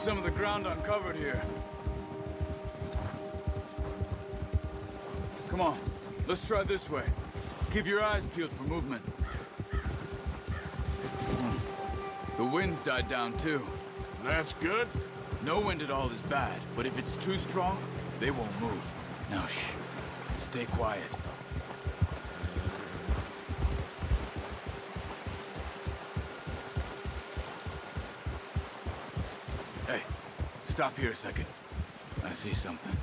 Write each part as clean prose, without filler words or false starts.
some of the ground uncovered here. Come on, let's try this way. Keep your eyes peeled for movement. The wind's died down too. That's good. No wind at all is bad, but if it's too strong, they won't move. Now shh, stay quiet. Hey, stop here a second. I see something.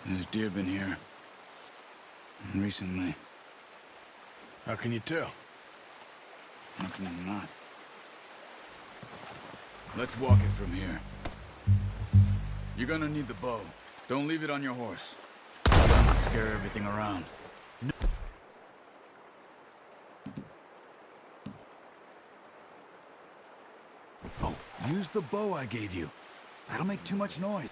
There's deer been here. Recently. How can you tell? How can you not? Let's walk it from here. You're gonna need the bow. Don't leave it on your horse. Don't scare everything around. No. Oh, use the bow I gave you. That'll make too much noise.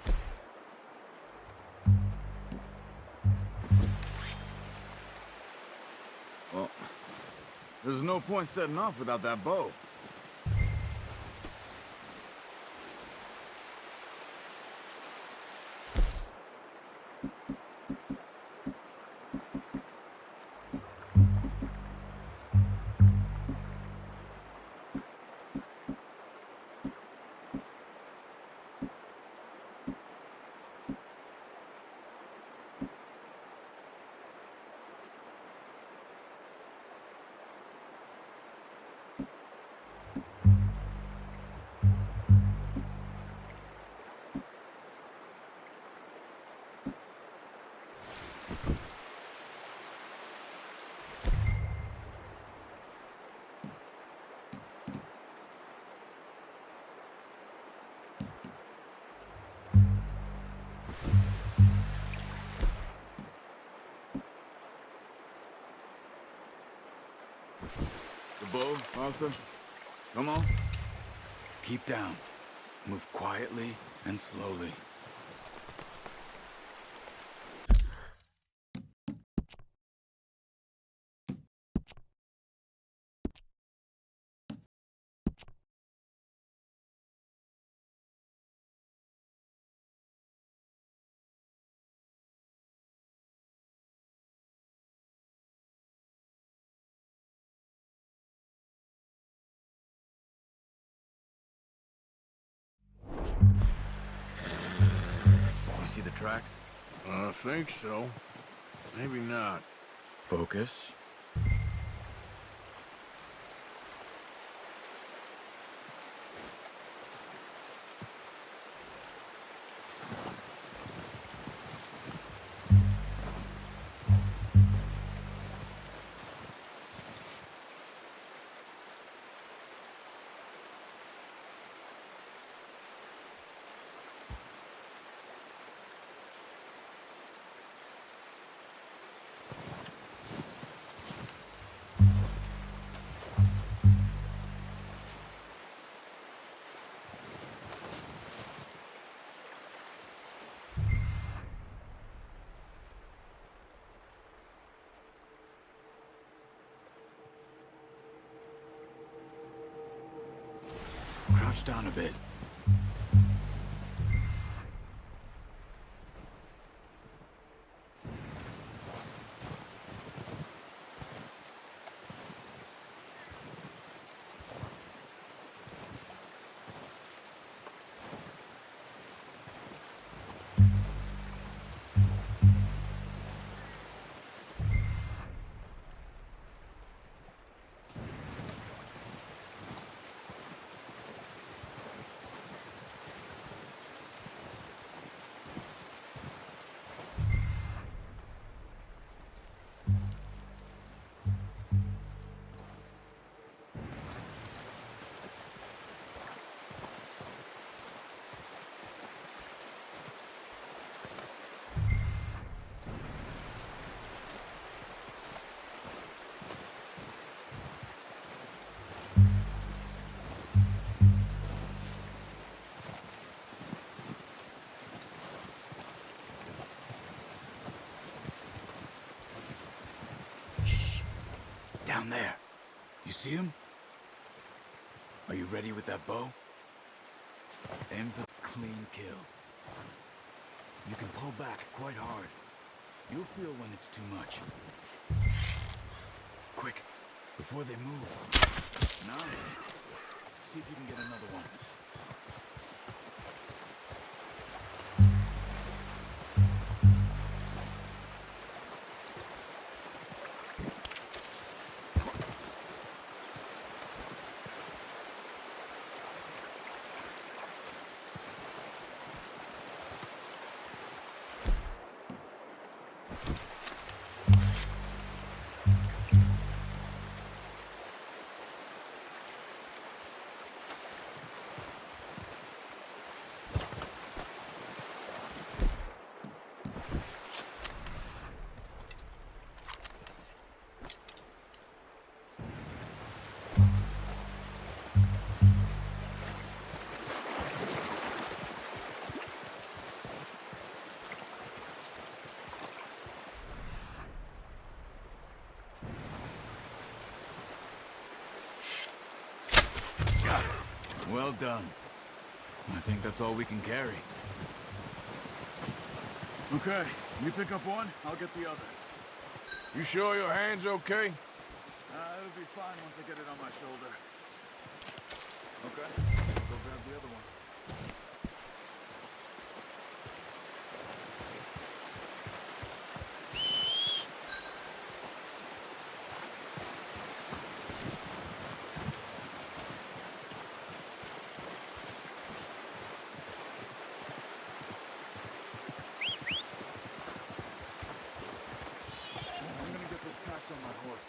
Well, there's no point setting off without that bow. The bow, Arthur. Come on. Keep down. Move quietly and slowly. You see the tracks? I think so. Maybe not. Focus. Crouch down a bit. Down there. You see him? Are you ready with that bow? Aim for the clean kill. You can pull back quite hard. You'll feel when it's too much. Quick, before they move. Nice. See if you can get another one. Well done. I think that's all we can carry. Okay, you pick up one, I'll get the other. You sure your hand's okay? It'll be fine once I get it on my shoulder. Okay, go grab the other one. I'm gonna get this packed on my horse.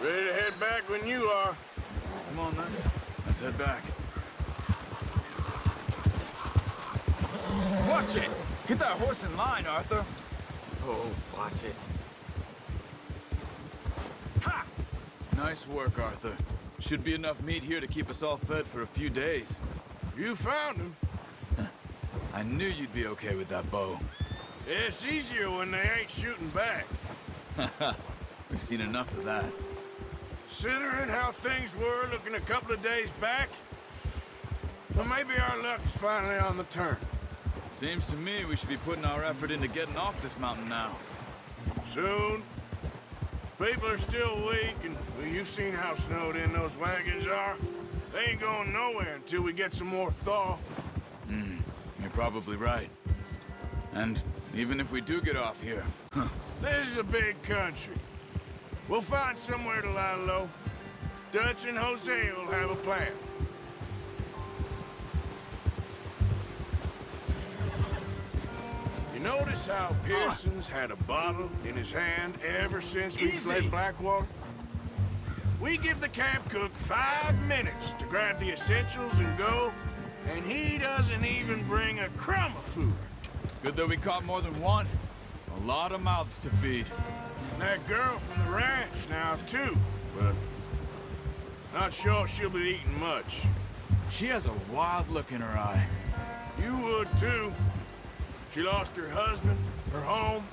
Ready to head back when you are. Come on, then. Let's head back. Watch it! Get that horse in line, Arthur. Oh, watch it. Ha! Nice work, Arthur. Should be enough meat here to keep us all fed for a few days. You found him. I knew you'd be okay with that bow. It's easier when they ain't shooting back. We've seen enough of that. Considering how things were looking a couple of days back, well, maybe our luck's finally on the turn. Seems to me we should be putting our effort into getting off this mountain now. Soon. People are still weak, and well, you've seen how snowed in those wagons are. They ain't going nowhere until we get some more thaw. You're probably right. And even if we do get off here, This is a big country. We'll find somewhere to lie low. Dutch and Hosea will have a plan. You notice how Pearson's had a bottle in his hand ever since we fled Blackwater? We give the camp cook 5 minutes to grab the essentials and go, and he doesn't even bring a crumb of food. good that we caught more than one. A lot of mouths to feed. And that girl from the ranch now, too, but not sure she'll be eating much. She has a wild look in her eye. You would, too. She lost her husband, her home,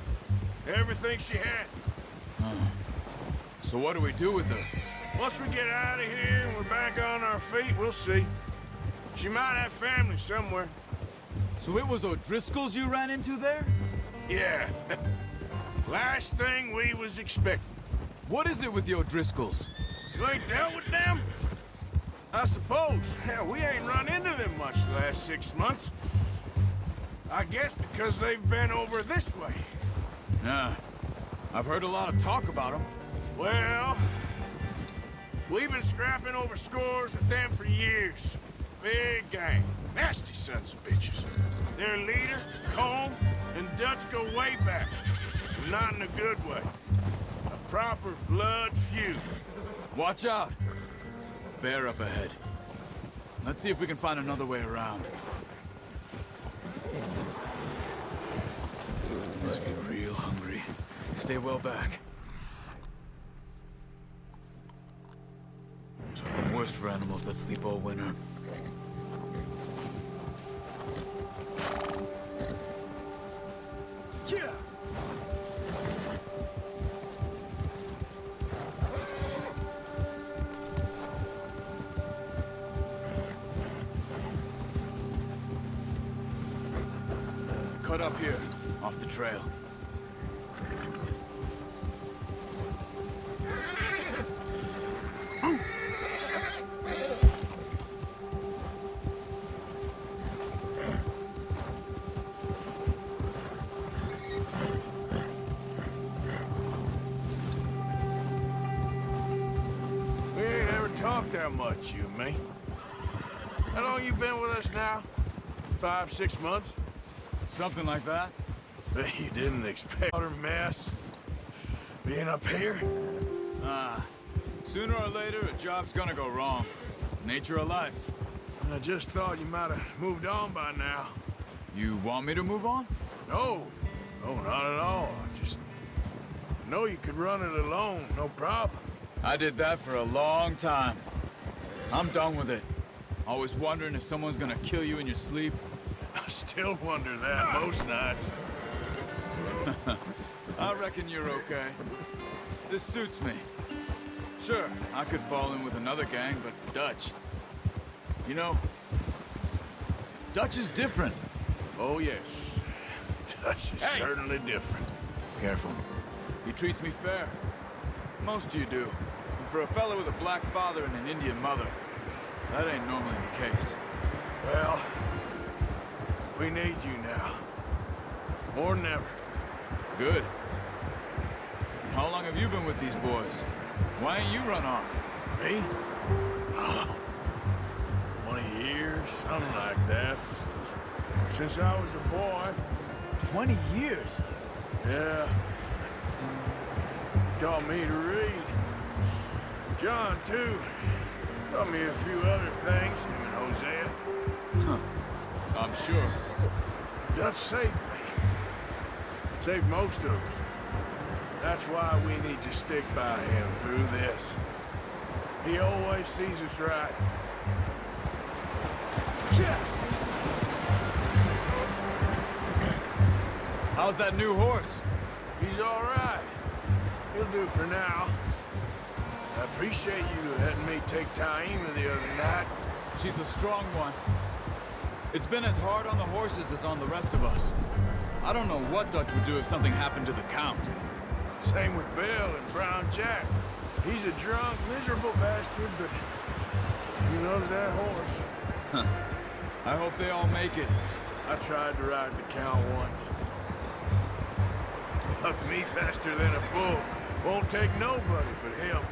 everything she had. So what do we do with her? Once we get out of here and we're back on our feet, we'll see. She might have family somewhere. So it was O'Driscoll's you ran into there? Yeah. Last thing we was expecting. What is it with the O'Driscolls? You ain't dealt with them? I suppose. Hell, we ain't run into them much the last 6 months. I guess because they've been over this way. Yeah. I've heard a lot of talk about them. Well, we've been scrapping over scores with them for years. Big gang. Nasty sons of bitches. Their leader, Colm, and Dutch go way back. But not in a good way. A proper blood feud. Watch out. Bear up ahead. Let's see if we can find another way around. Must be real hungry. Stay well back. It's the worst for animals that sleep all winter. Yeah! Cut up here, off the trail. We ain't ever talked that much, you and me. How long you been with us now? 5, 6 months? Something like that? Bet you didn't expect our mess. Being up here? Sooner or later, a job's gonna go wrong. Nature of life. I just thought you might have moved on by now. You want me to move on? No, no, not at all. I just know you could run it alone, no problem. I did that for a long time. I'm done with it. Always wondering if someone's gonna kill you in your sleep. I still wonder that most nights. I reckon you're okay. This suits me. Sure, I could fall in with another gang, but Dutch. You know, Dutch is different. Oh, yes. Dutch is certainly different. Careful. He treats me fair. Most of you do. And for a fella with a black father and an Indian mother, that ain't normally the case. Well, we need you now. More than ever. Good. And how long have you been with these boys? Why ain't you run off? Me? 20 years, something like that. Since I was a boy. 20 years? Yeah. Taught me to read. John, too. Taught me a few other things, him and Hosea. I'm sure. Dutch saved me. Saved most of us. That's why we need to stick by him through this. He always sees us right. Yeah. How's that new horse? He's all right. He'll do for now. I appreciate you letting me take Taima the other night. She's a strong one. It's been as hard on the horses as on the rest of us. I don't know what Dutch would do if something happened to the Count. Same with Bill and Brown Jack. He's a drunk, miserable bastard, but he loves that horse. Huh. I hope they all make it. I tried to ride the Count once. Bucked me faster than a bull. Won't take nobody but him.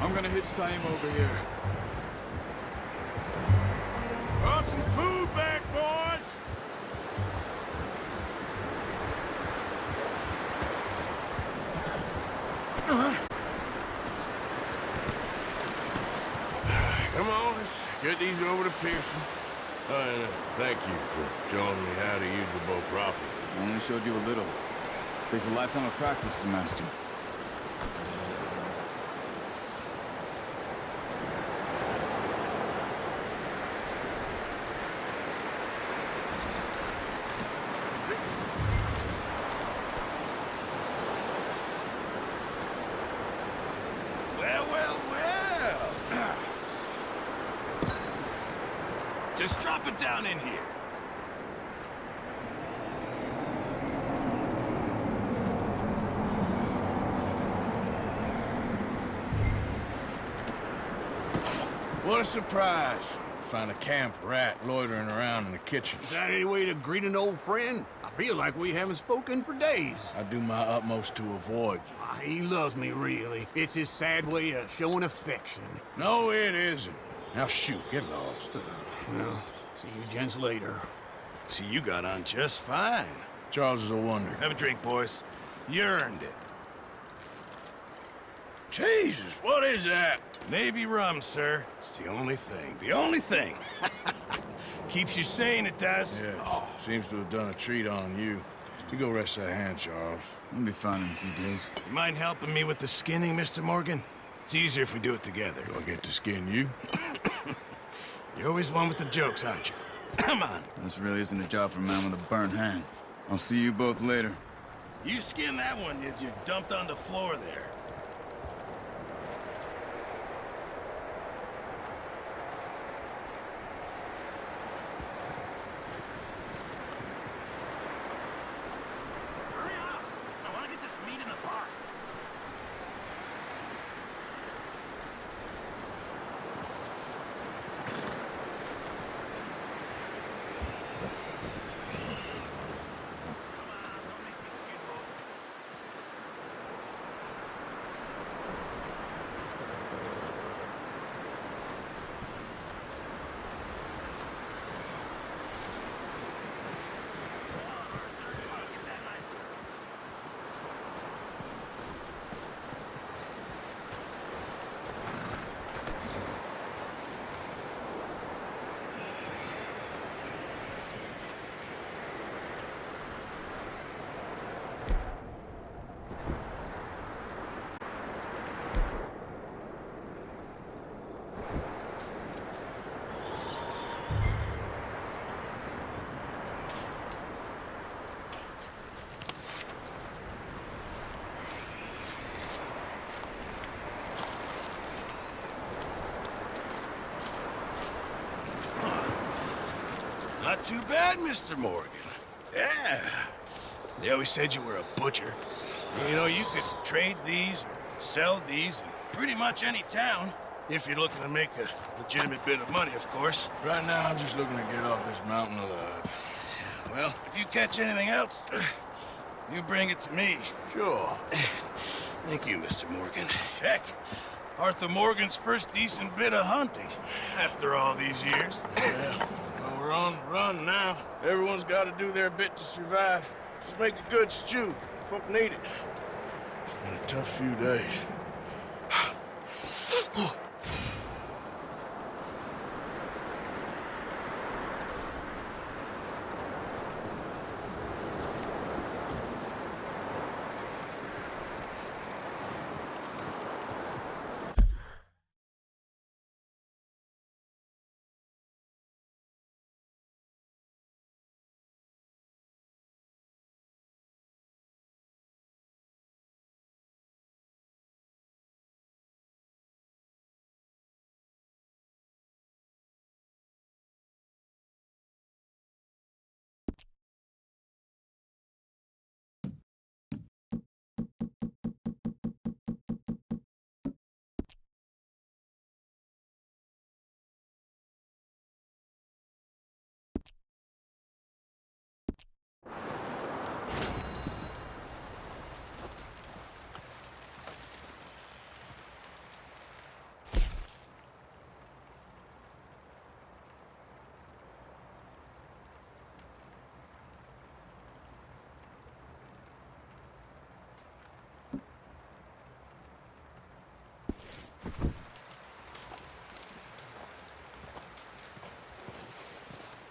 I'm gonna hitch Taima over here. Brought some food back, boys! Come on, let's get these over to Pearson. And thank you for showing me how to use the bow properly. I only showed you a little. Takes a lifetime of practice to master. Well. Just drop it down in here. What a surprise. Find a camp rat loitering around in the kitchen. Is that any way to greet an old friend? I feel like we haven't spoken for days. I do my utmost to avoid you. He loves me, really. It's his sad way of showing affection. No, it isn't. Now shoot, get lost. Well, see you gents later. See, you got on just fine. Charles is a wonder. Have a drink, boys. You earned it. Jesus, what is that? Navy rum, sir. It's the only thing. The only thing. Keeps you sane, it does. Yes, seems to have done a treat on you. You go rest that hand, Charles. I'll be fine in a few days. You mind helping me with the skinning, Mr. Morgan? It's easier if we do it together. Do I get to skin you? You're always one with the jokes, aren't you? Come on. This really isn't a job for a man with a burnt hand. I'll see you both later. You skin that one you dumped on the floor there. Hurry up! I want to get this meat in the bar. Not too bad, Mr. Morgan. Yeah. They always said you were a butcher. You know, you could trade these or sell these in pretty much any town. If you're looking to make a legitimate bit of money, of course. Right now, I'm just looking to get off this mountain alive. Well, if you catch anything else, you bring it to me. Sure. Thank you, Mr. Morgan. Heck, Arthur Morgan's first decent bit of hunting after all these years. Well, we're on the run now. Everyone's got to do their bit to survive. Just make a good stew. Folk need it. It's been a tough few days.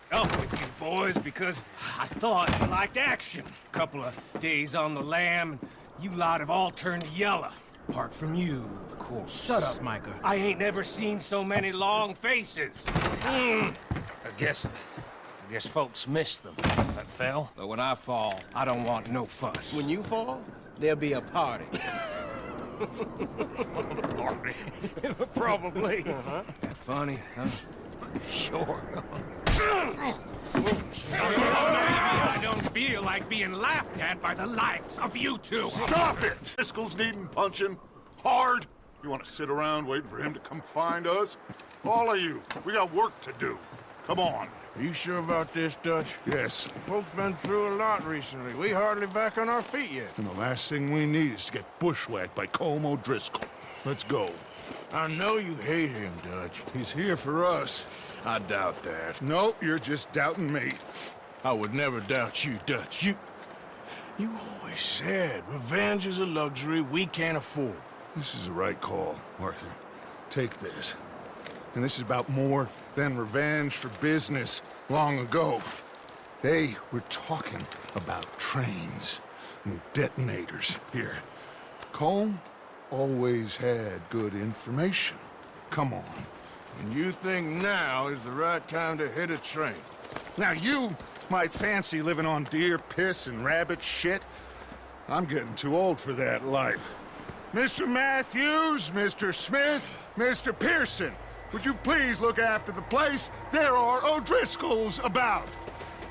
Up with you boys because I thought you liked action. Couple of days on the lam, and you lot have all turned yellow. Apart from you, of course. Shut up, Micah. I ain't never seen so many long faces. I guess folks miss them. That fell. But when I fall, I don't want no fuss. When you fall, there'll be a party. Party. Probably. That funny, huh? Sure. I don't feel like being laughed at by the likes of you two. Stop it! Driscoll's needing punching. Hard. You want to sit around waiting for him to come find us? All of you, we got work to do. Come on. Are you sure about this, Dutch? Yes. Folks been through a lot recently. We hardly back on our feet yet. And the last thing we need is to get bushwhacked by Colm O'Driscoll. Let's go. I know you hate him, Dutch. He's here for us. I doubt that. No, you're just doubting me. I would never doubt you, Dutch. You always said revenge is a luxury we can't afford. This is the right call, Arthur. Take this. And this is about more than revenge for business long ago. They were talking about trains and detonators here. Colm always had good information. Come on. And you think now is the right time to hit a train? Now you might fancy living on deer piss and rabbit shit. I'm getting too old for that life. Mr. Matthews, Mr. Smith, Mr. Pearson, would you please look after the place? There are O'Driscolls about.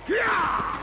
Yeah!